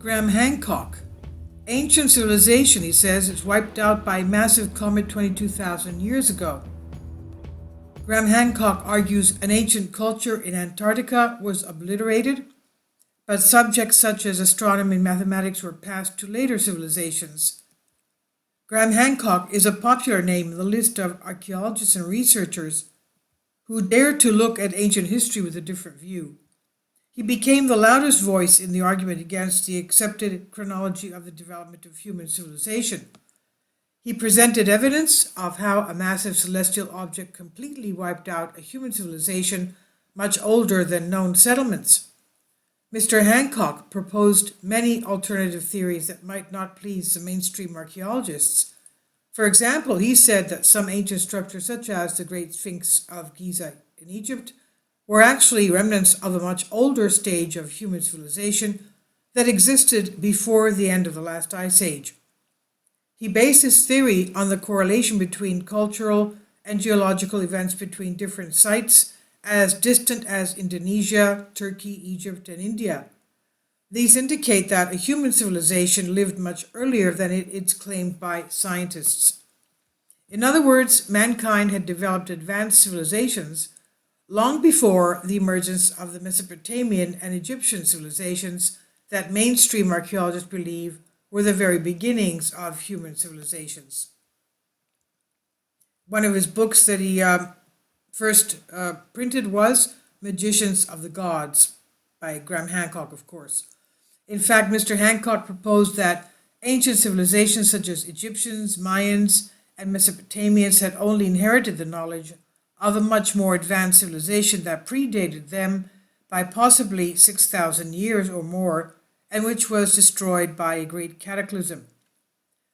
Graham Hancock. Ancient civilization, he says, is wiped out by a massive comet 22,000 years ago. Graham Hancock argues an ancient culture in Antarctica was obliterated, but subjects such as astronomy and mathematics were passed to later civilizations. Graham Hancock is a popular name in the list of archaeologists and researchers who dare to look at ancient history with a different view. He became the loudest voice in the argument against the accepted chronology of the development of human civilization. He presented evidence of how a massive celestial object completely wiped out a human civilization much older than known settlements. Mr. Hancock proposed many alternative theories that might not please the mainstream archaeologists. For example, he said that some ancient structures, such as the Great Sphinx of Giza in Egypt, were actually remnants of a much older stage of human civilization that existed before the end of the last ice age. He based his theory on the correlation between cultural and geological events between different sites as distant as Indonesia, Turkey, Egypt, and India. These indicate that a human civilization lived much earlier than it's claimed by scientists. In other words, mankind had developed advanced civilizations long before the emergence of the Mesopotamian and Egyptian civilizations that mainstream archaeologists believe were the very beginnings of human civilizations. One of his books that he first printed was Magicians of the Gods by Graham Hancock, of course. In fact, Mr. Hancock proposed that ancient civilizations such as Egyptians, Mayans, and Mesopotamians had only inherited the knowledge of a much more advanced civilization that predated them by possibly 6,000 years or more, and which was destroyed by a great cataclysm.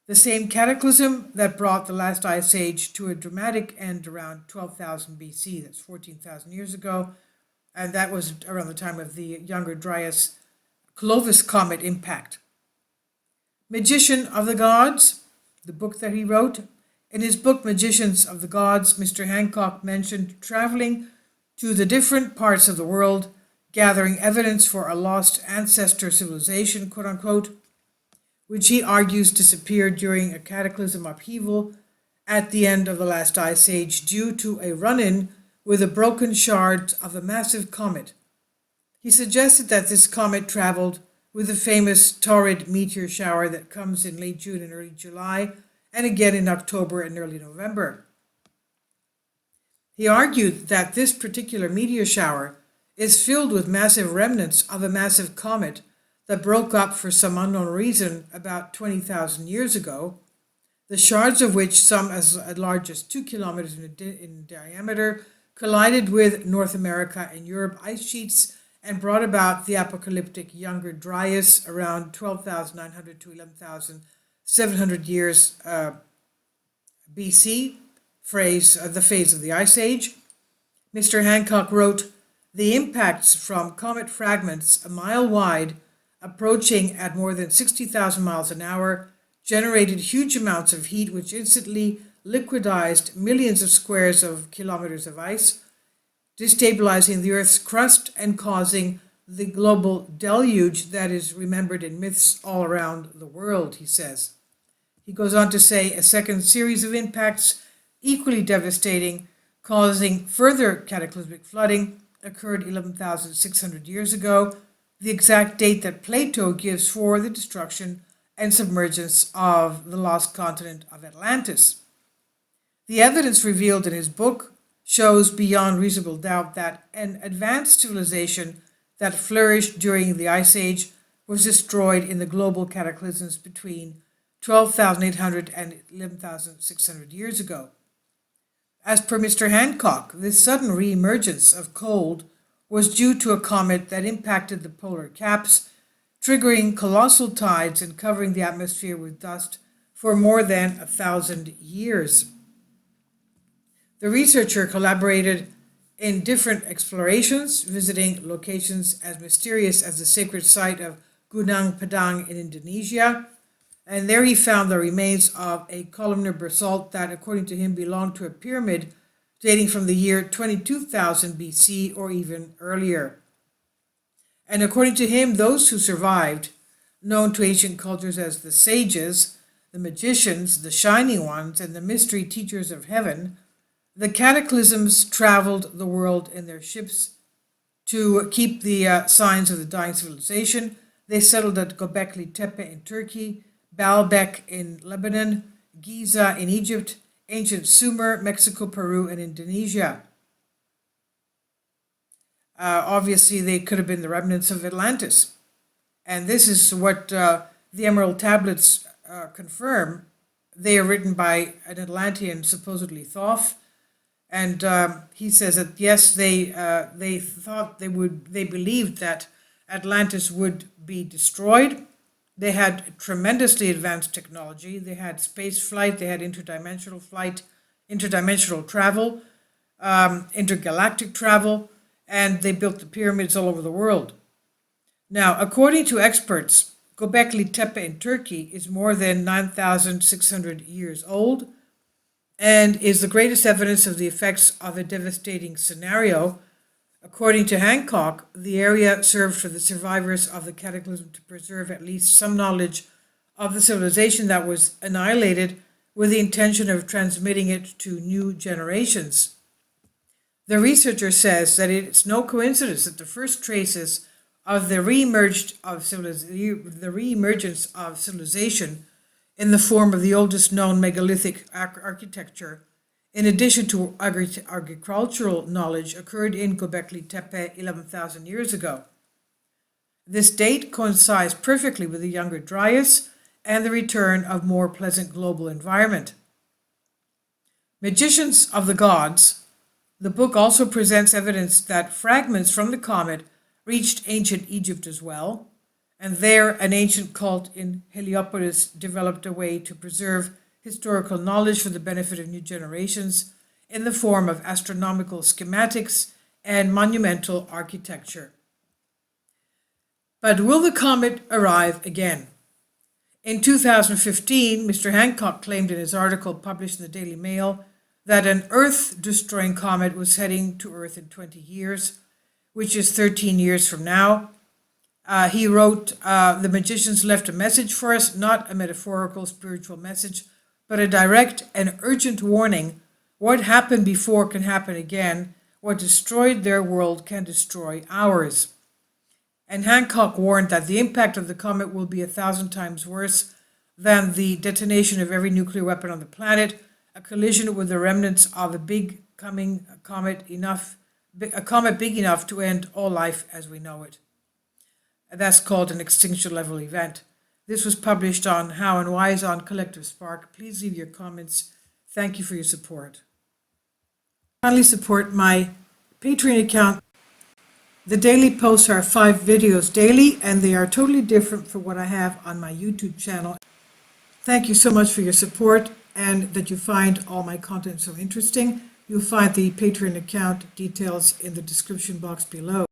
The same cataclysm that brought the last ice age to a dramatic end around 12,000 BC, that's 14,000 years ago, and that was around the time of the Younger Dryas Clovis comet impact. Magician of the Gods, the book that he wrote. In his book Magicians of the Gods, Mr. Hancock mentioned traveling to the different parts of the world, gathering evidence for a lost ancestor civilization, quote unquote, which he argues disappeared during a cataclysm upheaval at the end of the last ice age due to a run-in with a broken shard of a massive comet. He suggested that this comet traveled with the famous torrid meteor shower that comes in late June and early July, and again in October and early November. He argued that this particular meteor shower is filled with massive remnants of a massive comet that broke up for some unknown reason about 20,000 years ago, the shards of which, some as large as 2 kilometers in diameter, collided with North America and Europe ice sheets and brought about the apocalyptic Younger Dryas around 12,900 to 11,700 years BC, the phase of the Ice Age. Mr. Hancock wrote, "The impacts from comet fragments a mile wide, approaching at more than 60,000 miles an hour, generated huge amounts of heat which instantly liquidized millions of squares of kilometers of ice, destabilizing the Earth's crust and causing the global deluge that is remembered in myths all around the world," he says. He goes on to say a second series of impacts, equally devastating, causing further cataclysmic flooding, occurred 11,600 years ago, the exact date that Plato gives for the destruction and submergence of the lost continent of Atlantis. The evidence revealed in his book shows beyond reasonable doubt that an advanced civilization that flourished during the Ice Age was destroyed in the global cataclysms between 12,800 and 11,600 years ago. As per Mr. Hancock, this sudden re-emergence of cold was due to a comet that impacted the polar caps, triggering colossal tides and covering the atmosphere with dust for more than 1,000 years. The researcher collaborated in different explorations, visiting locations as mysterious as the sacred site of Gunung Padang in Indonesia, and there he found the remains of a columnar basalt that, according to him, belonged to a pyramid dating from the year 22,000 BC or even earlier. And according to him, those who survived known to ancient cultures as the sages, the magicians, the shining ones, and the mystery teachers of heaven, the cataclysms traveled the world in their ships to keep the signs of the dying civilization. They settled at Göbekli Tepe in Turkey, Baalbek in Lebanon, Giza in Egypt, ancient Sumer, Mexico, Peru, and Indonesia. Obviously, they could have been the remnants of Atlantis. And this is what the Emerald Tablets confirm. They are written by an Atlantean, supposedly Thoth. And he says that yes, they believed that Atlantis would be destroyed. They had tremendously advanced technology. They had space flight. They had interdimensional flight, interdimensional travel, intergalactic travel, and they built the pyramids all over the world. Now, according to experts, Göbekli Tepe in Turkey is more than 9,600 years old and is the greatest evidence of the effects of a devastating scenario. According to Hancock, the area served for the survivors of the cataclysm to preserve at least some knowledge of the civilization that was annihilated with the intention of transmitting it to new generations. The researcher says that it's no coincidence that the first traces of the reemergence of civilization in the form of the oldest known megalithic architecture, in addition to agricultural knowledge, occurred in Göbekli Tepe 11,000 years ago. This date coincides perfectly with the Younger Dryas and the return of more pleasant global environment. Magicians of the Gods. The book also presents evidence that fragments from the comet reached ancient Egypt as well, and there an ancient cult in Heliopolis developed a way to preserve historical knowledge for the benefit of new generations in the form of astronomical schematics and monumental architecture. But will the comet arrive again? In 2015, Mr. Hancock claimed in his article published in the Daily Mail that an Earth-destroying comet was heading to Earth in 20 years, which is 13 years from now. He wrote, the magicians left a message for us, not a metaphorical spiritual message, but a direct and urgent warning. What happened before can happen again. What destroyed their world can destroy ours. And Hancock warned that the impact of the comet will be 1,000 times worse than the detonation of every nuclear weapon on the planet, a collision with the remnants of a big coming comet a comet big enough to end all life as we know it. That's called an extinction level event. This was published on How and Why is on Collective Spark. Please leave your comments. Thank you for your support. Kindly support my Patreon account. The daily posts are 5 videos daily, and they are totally different from what I have on my YouTube channel. Thank you so much for your support and that you find all my content so interesting. You'll find the Patreon account details in the description box below.